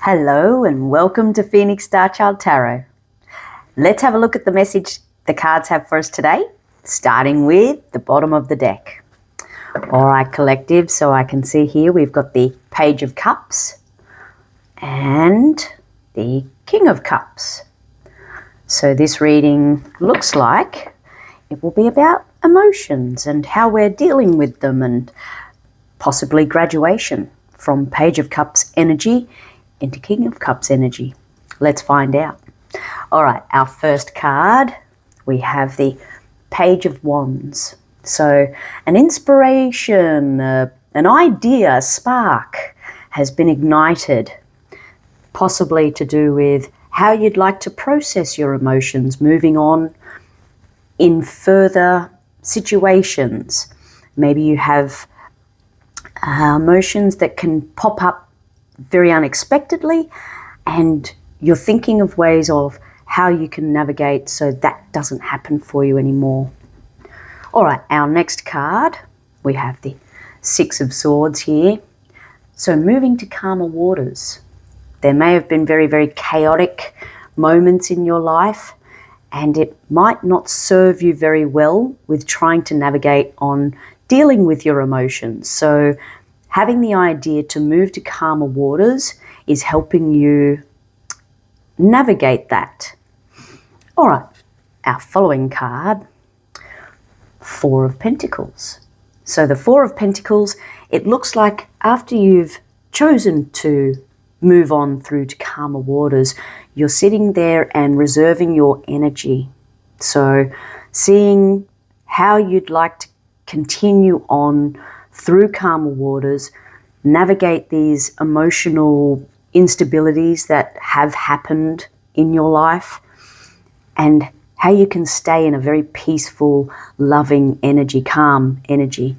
Hello and welcome to Phoenix Star Child Tarot. Let's have a look at the message the cards have for us today, starting with the bottom of the deck. All right, collective, so I can see here we've got the Page of Cups and the King of Cups. So this reading looks like it will be about emotions and how we're dealing with them and possibly graduation from Page of Cups energy into King of Cups energy. Let's find out. All right, our first card, we have the Page of Wands. So an inspiration, an idea, a spark has been ignited, possibly to do with how you'd like to process your emotions moving on in further situations. Maybe you have emotions that can pop up very unexpectedly, and you're thinking of ways of how you can navigate so that doesn't happen for you anymore. All right, our next card, we have the Six of Swords here. So moving to calmer waters. There may have been very, very chaotic moments in your life, and it might not serve you very well with trying to navigate on dealing with your emotions. So having the idea to move to calmer waters is helping you navigate that. All right, our following card, Four of Pentacles. So the Four of Pentacles, it looks like after you've chosen to move on through to calmer waters, you're sitting there and reserving your energy. So seeing how you'd like to continue on through calmer waters, navigate these emotional instabilities that have happened in your life, and how you can stay in a very peaceful, loving energy, calm energy.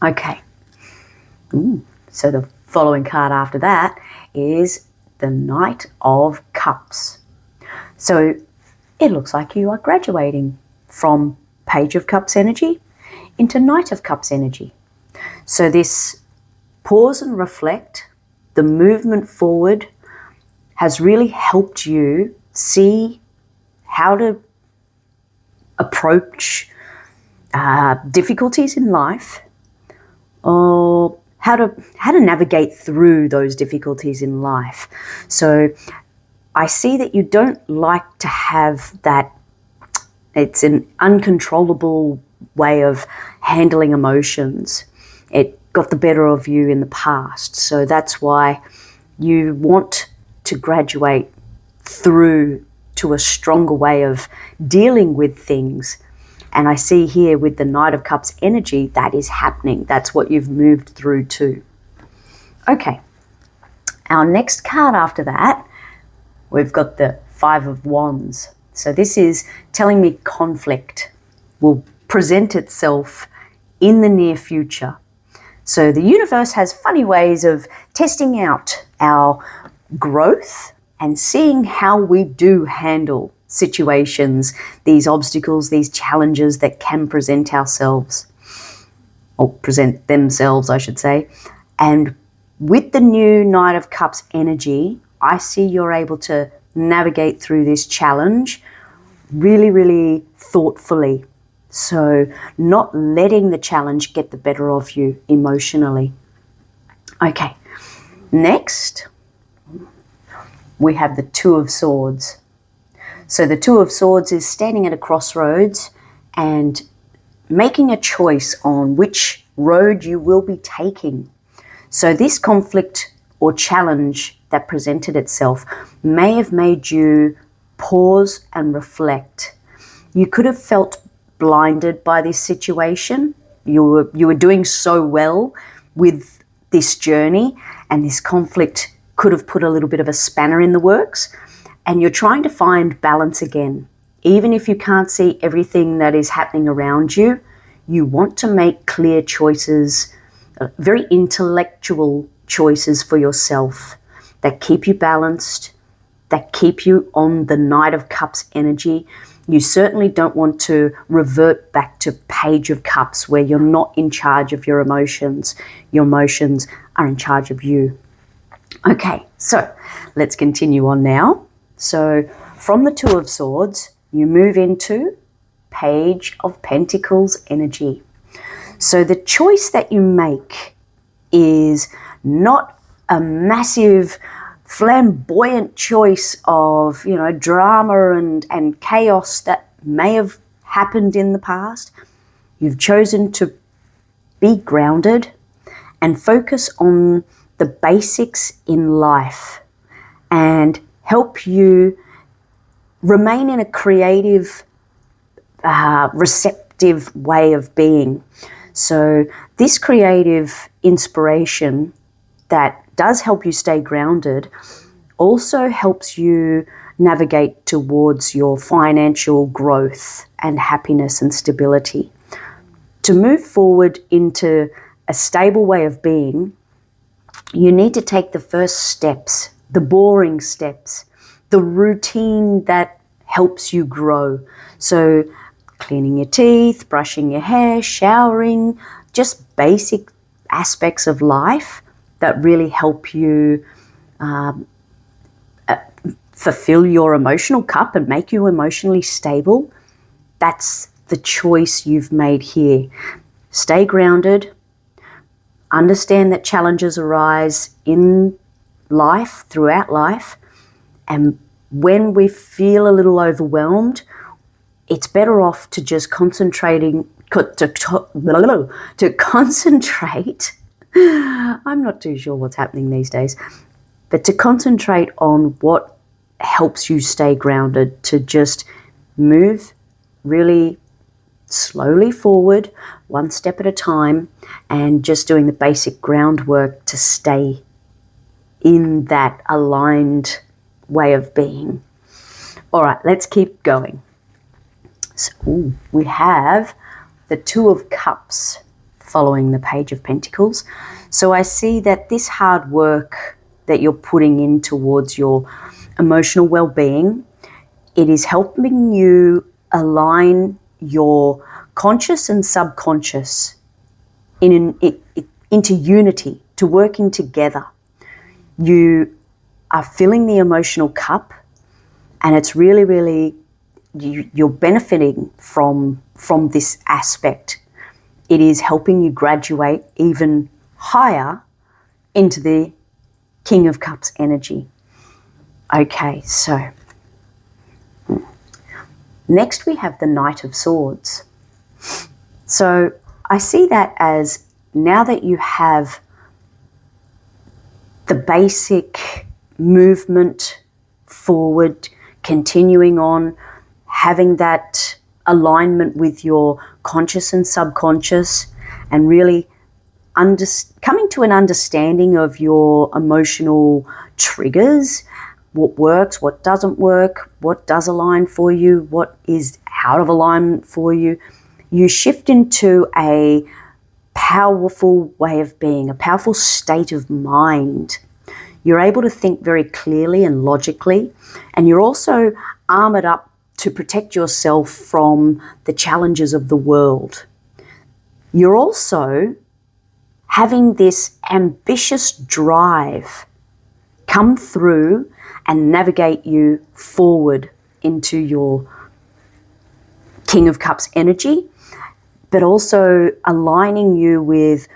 Okay, so the following card after that is the Knight of Cups. So it looks like you are graduating from Page of Cups energy into Knight of Cups energy. So this pause and reflect, the movement forward has really helped you see how to approach difficulties in life, or how to navigate through those difficulties in life. So I see that you don't like to have that, it's an uncontrollable way of handling emotions. It got the better of you in the past. So that's why you want to graduate through to a stronger way of dealing with things. And I see here with the Knight of Cups energy, that is happening. That's what you've moved through to. Okay, our next card after that, we've got the Five of Wands. So this is telling me conflict will present itself in the near future. So the universe has funny ways of testing out our growth and seeing how we do handle situations, these obstacles, these challenges that can present ourselves, or present themselves, I should say. And with the new Knight of Cups energy, I see you're able to navigate through this challenge really, really thoughtfully. So not letting the challenge get the better of you emotionally. Okay, next we have the Two of Swords. So the Two of Swords is standing at a crossroads and making a choice on which road you will be taking. So this conflict or challenge that presented itself may have made you pause and reflect. You could have felt blinded by this situation. You were doing so well with this journey, and this conflict could have put a little bit of a spanner in the works, and you're trying to find balance again. Even if you can't see everything that is happening around you, you want to make clear choices, very intellectual choices for yourself that keep you balanced, that keep you on the Knight of Cups energy. You certainly don't want to revert back to Page of Cups where you're not in charge of your emotions. Your emotions are in charge of you. Okay, so let's continue on now. So from the Two of Swords, you move into Page of Pentacles energy. So the choice that you make is not a massive flamboyant choice of, drama and chaos that may have happened in the past. You've chosen to be grounded and focus on the basics in life and help you remain in a creative, receptive way of being. So this creative inspiration that does help you stay grounded also helps you navigate towards your financial growth and happiness and stability. To move forward into a stable way of being, you need to take the first steps, the boring steps, the routine that helps you grow. So cleaning your teeth, brushing your hair, showering, just basic aspects of life that really help you fulfill your emotional cup and make you emotionally stable. That's the choice you've made here. Stay grounded. Understand that challenges arise in life, throughout life, and when we feel a little overwhelmed, it's better off to just concentrate. I'm not too sure what's happening these days, but to concentrate on what helps you stay grounded, to just move really slowly forward, one step at a time, and just doing the basic groundwork to stay in that aligned way of being. All right, let's keep going. So, we have the Two of Cups following the Page of Pentacles. So I see that this hard work that you're putting in towards your emotional well-being, it is helping you align your conscious and subconscious into unity, to working together. You are filling the emotional cup, and it's really, really, you're benefiting from this aspect. It is helping you graduate even higher into the King of Cups energy. Okay, so next we have the Knight of Swords. So I see that as, now that you have the basic movement forward, continuing on, having that alignment with your conscious and subconscious, and really coming to an understanding of your emotional triggers, what works, what doesn't work, what does align for you, what is out of alignment for you. You shift into a powerful way of being, a powerful state of mind. You're able to think very clearly and logically, and you're also armored up to protect yourself from the challenges of the world. You're also having this ambitious drive come through and navigate you forward into your King of Cups energy, but also aligning you with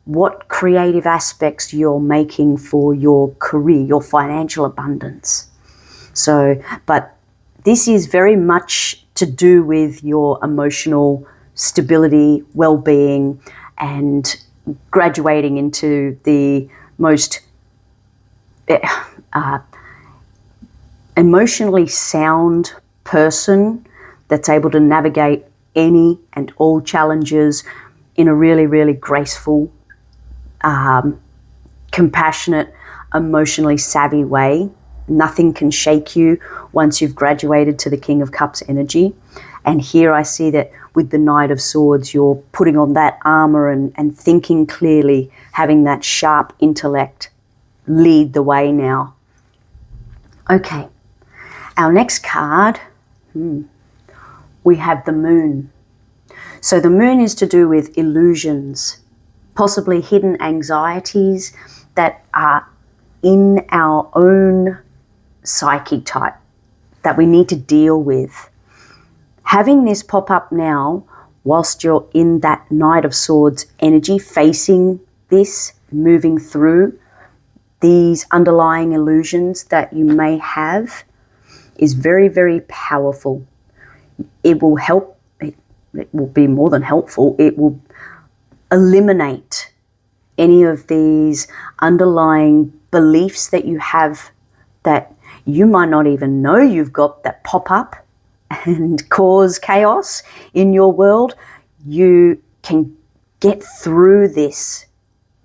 what creative aspects you're making for your career, your financial abundance. So, but this is very much to do with your emotional stability, well-being, and graduating into the most emotionally sound person that's able to navigate any and all challenges in a really, really graceful, compassionate, emotionally savvy way. Nothing can shake you once you've graduated to the King of Cups energy. And here I see that with the Knight of Swords, you're putting on that armor and thinking clearly, having that sharp intellect lead the way now. Okay, our next card, we have the Moon. So the Moon is to do with illusions, possibly hidden anxieties that are in our own psyche type that we need to deal with. Having this pop up now, whilst you're in that Knight of Swords energy, facing this, moving through these underlying illusions that you may have, is very, very powerful. It will help, it will be more than helpful, it will eliminate any of these underlying beliefs that you have that you might not even know you've got, that pop up and cause chaos in your world. You can get through this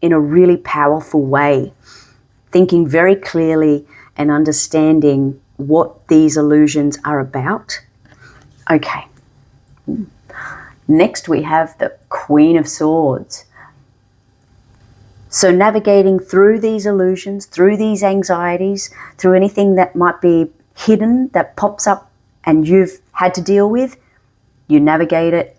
in a really powerful way, thinking very clearly and understanding what these illusions are about. Okay. Next we have the Queen of Swords. So navigating through these illusions, through these anxieties, through anything that might be hidden, that pops up and you've had to deal with, you navigate it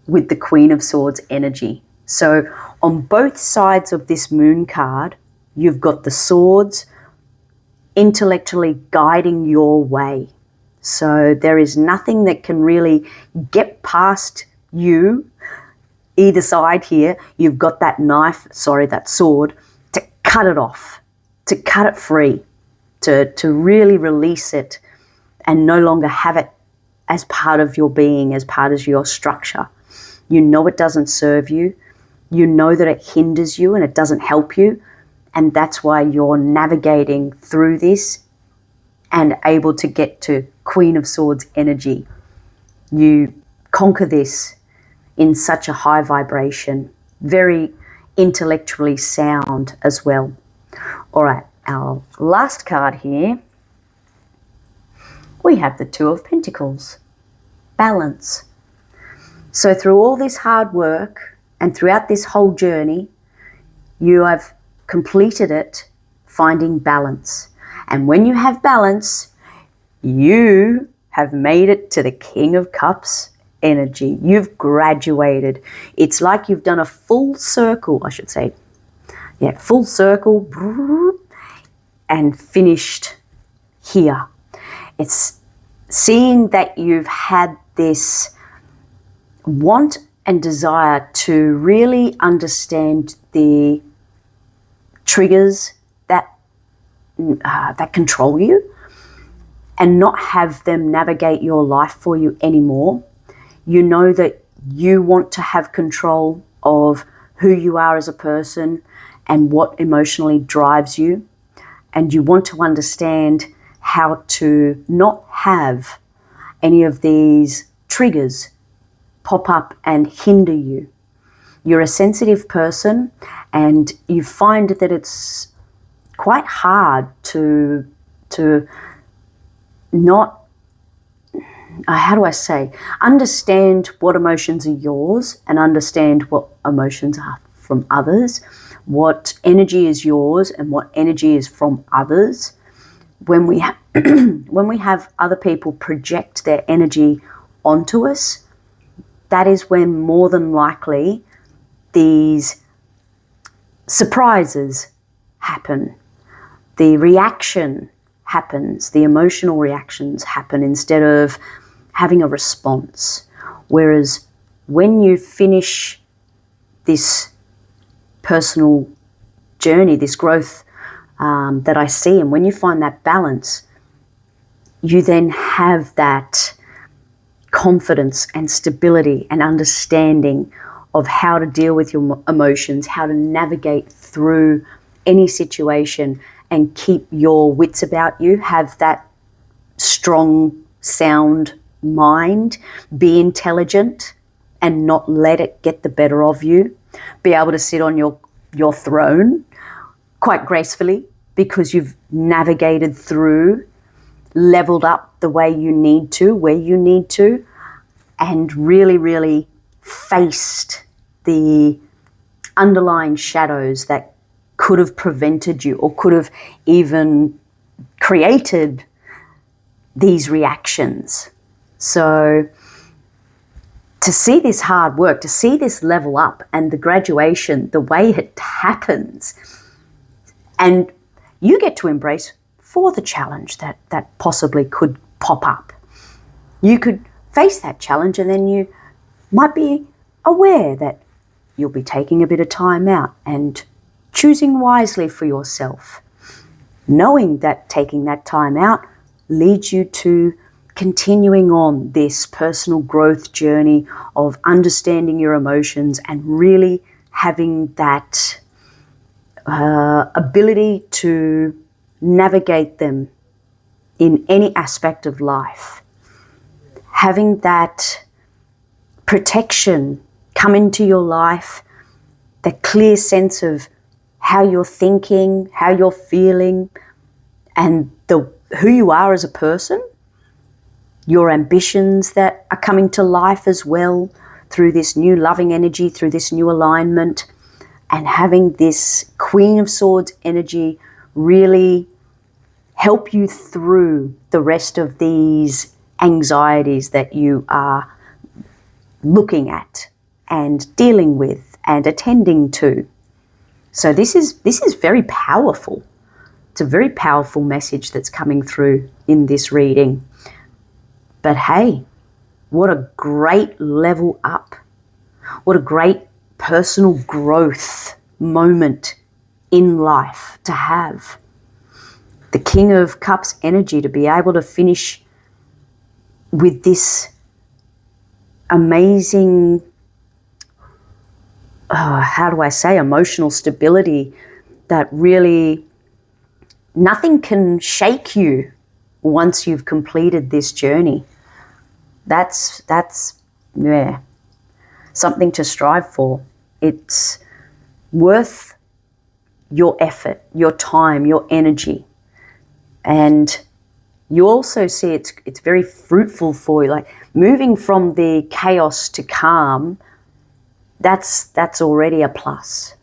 with the Queen of Swords energy. So on both sides of this moon card, you've got the swords intellectually guiding your way. So there is nothing that can really get past you. Either side here, you've got that that sword, to cut it off, to cut it free, to really release it and no longer have it as part of your being, as part of your structure. You know it doesn't serve you. You know that it hinders you and it doesn't help you. And that's why you're navigating through this and able to get to Queen of Swords energy. You conquer this in such a high vibration, very intellectually sound as well. All right, our last card here, we have the Two of Pentacles, balance. So through all this hard work and throughout this whole journey, you have completed it finding balance. And when you have balance, you have made it to the King of Cups energy. You've graduated. It's like you've done a full circle, I should say. Yeah, full circle and finished here. It's seeing that you've had this want and desire to really understand the triggers that control you and not have them navigate your life for you anymore. You know that you want to have control of who you are as a person and what emotionally drives you. And you want to understand how to not have any of these triggers pop up and hinder you. You're a sensitive person and you find that it's quite hard to not, how do I say, understand what emotions are yours and understand what emotions are from others, what energy is yours and what energy is from others. When we have other people project their energy onto us, that is when more than likely these surprises happen. The reaction happens, the emotional reactions happen instead of having a response. Whereas when you finish this personal journey, this growth that I see, and when you find that balance, you then have that confidence and stability and understanding of how to deal with your emotions, how to navigate through any situation and keep your wits about you, have that strong, sound mind, be intelligent and not let it get the better of you, be able to sit on your throne quite gracefully because you've navigated through, leveled up the way you need to, where you need to, and really, really faced the underlying shadows that could have prevented you or could have even created these reactions. So to see this hard work, to see this level up and the graduation, the way it happens, and you get to embrace for the challenge that possibly could pop up. You could face that challenge, and then you might be aware that you'll be taking a bit of time out and choosing wisely for yourself, knowing that taking that time out leads you to continuing on this personal growth journey of understanding your emotions and really having that ability to navigate them in any aspect of life. Having that protection come into your life, the clear sense of how you're thinking, how you're feeling, and who you are as a person, your ambitions that are coming to life as well through this new loving energy, through this new alignment, and having this Queen of Swords energy really help you through the rest of these anxieties that you are looking at and dealing with and attending to. So this is very powerful. It's a very powerful message that's coming through in this reading. But hey, what a great level up. What a great personal growth moment in life to have. The King of Cups energy, to be able to finish with this amazing, emotional stability that really nothing can shake you once you've completed this journey. That's something to strive for. It's worth your effort, your time, your energy. And you also see it's very fruitful for you, like moving from the chaos to calm. That's already a plus.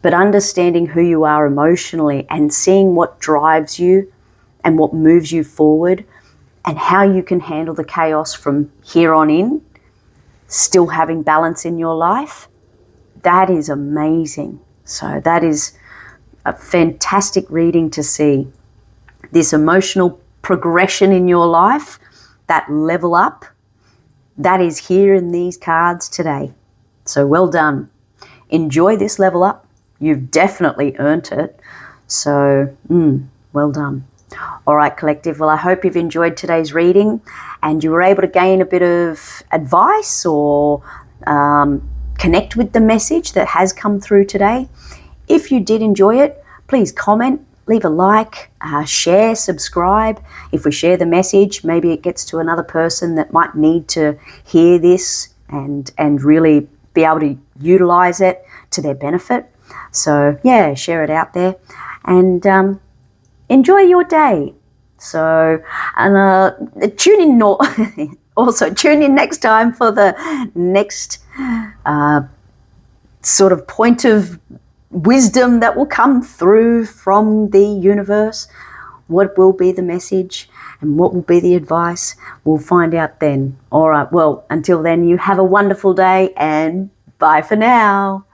But understanding who you are emotionally and seeing what drives you and what moves you forward and how you can handle the chaos from here on in, still having balance in your life, that is amazing. So that is a fantastic reading to see. This emotional progression in your life, that level up, that is here in these cards today. So well done. Enjoy this level up. You've definitely earned it. So, well done. All right, collective. Well, I hope you've enjoyed today's reading and you were able to gain a bit of advice or connect with the message that has come through today. If you did enjoy it, please comment, leave a like, share, subscribe. If we share the message, maybe it gets to another person that might need to hear this and really be able to utilize it to their benefit. So yeah, share it out there and enjoy your day. So, and tune in. Also, tune in next time for the next sort of point of wisdom that will come through from the universe. What will be the message and what will be the advice? We'll find out then. All right. Well, until then, you have a wonderful day and bye for now.